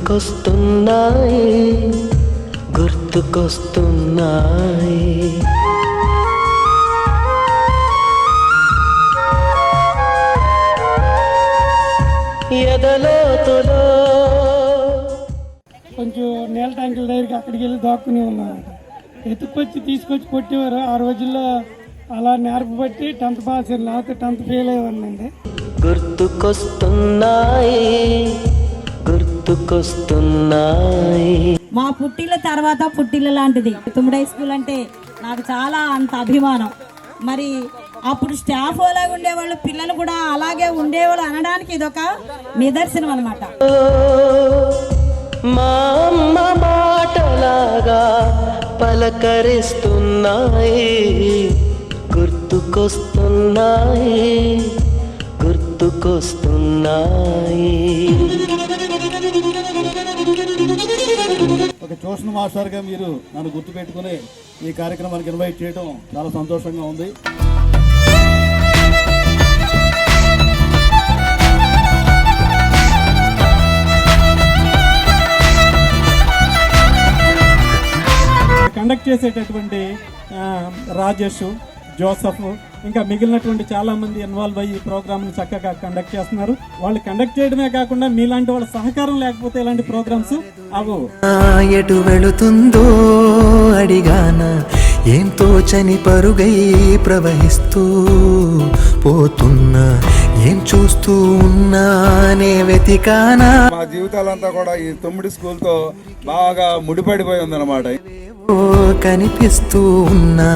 గుర్తుకొస్తున్నాయి గుర్తుకొస్తున్నాయి. ఎదలోతులో కొంచెం నీళ్ళ ట్యాంకుల దగ్గరికి అక్కడికి వెళ్ళి దాక్కుని ఉన్నాను. ఎత్తుకొచ్చి తీసుకొచ్చి కొట్టేవారు. ఆ రోజుల్లో అలా నేర్పు బట్టి 10th పాస్ లేకపోతే 10th ఫెయిల్ అయ్యేవాడినండి. గుర్తుకొస్తున్నాయి గుర్తుకొస్తున్నాయి. మా పుట్టిల తర్వాత పుట్టిల లాంటిది తుమ్మిడి స్కూల్ అంటే నాకు చాలా అంత అభిమానం. మరి అప్పుడు స్టాఫ్ అలాగే ఉండేవాళ్ళు, పిల్లలు కూడా అలాగే ఉండేవాళ్ళు అనడానికి ఇదొక నిదర్శనం అనమాట. మా అమ్మ మాటలాగా పలకరిస్తున్నాయి గుర్తుకొస్తున్నాయి గుర్తుకొస్తున్నాయి. ఒక ట్యూషన్ మాస్టర్గా మీరు నన్ను గుర్తుపెట్టుకుని ఈ కార్యక్రమానికి ఇన్వైట్ చేయడం చాలా సంతోషంగా ఉంది. కండక్ట్ చేసేటటువంటి రాజేష్, జోసఫ్ ఇంకా మిగిలినటువంటి చాలా మంది ఇన్వాల్వ్ అయ్యి ఈ ప్రోగ్రామ్ని చక్కగా కండక్ట్ చేస్తున్నారు. వాళ్ళు కండక్ట్ చేయడమే కాకుండా మీలాంటి వాళ్ళ సహకారం లేకపోతే ఇలాంటి ప్రోగ్రామ్స్ అవు. ఎటు వెళుతుందో అడిగాన ఏంతో చని పరుగై ప్రవహిస్తూ పోతున్నా ఏం చూస్తూ ఉన్నానే వెతికానా. మా జీవితాలంతా కూడా ఈ తొమ్మిడి స్కూల్తో బాగా ముడిపడిపోయి ఉందన్నమాట. కనిపిస్తూ ఉన్నా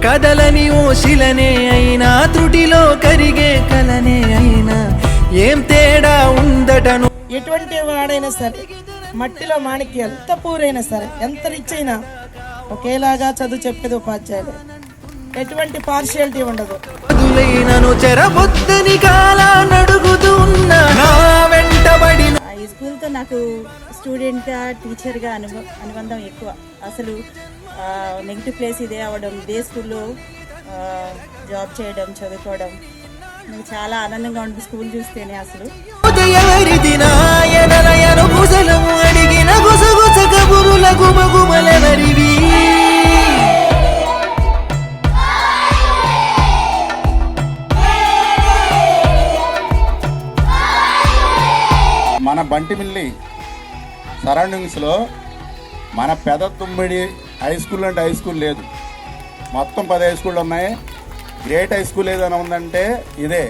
కదలని ఓశిలనే అయినా త్రుటిలో కరిగే కలనే అయినా ఏం తేడా ఉందటను. ఎటువంటి వాడైనా సరే మట్టిలో మాణిక్యాలు, ఎంత పూరైనా సరే ఎంత రిచ్ అయినా ఒకేలాగా చదువు చెప్పేది ఉపాధ్యాయులు. ఎటువంటి పార్షియాలిటీ ఉండదు. నన్ను చెరబొద్దని కాలా నడుగుతూ ఉన్నా నా వెంటబడి. ఈ స్కూల్తో నాకు స్టూడెంట్గా టీచర్గా అనుబంధం ఎక్కువ. అసలు నెగిటివ్ ప్లేస్ ఇదే అవ్వడం, ఇదే స్కూల్లో జాబ్ చేయడం, చదువుకోవడం నాకు చాలా ఆనందంగా ఉంటుంది స్కూల్ చూస్తేనే. అసలు అడిగిన గుసగుస కబురుల గుమగుమలెవరివి. మన బంటిమిల్లి సరౌండింగ్స్లో మన పెద తుమ్మిడి హై స్కూల్ అంటే హై స్కూల్ లేదు. మొత్తం 10 హై స్కూళ్ళు ఉన్నాయి. గ్రేట్ హై స్కూల్ ఏదైనా ఉందంటే ఇదే.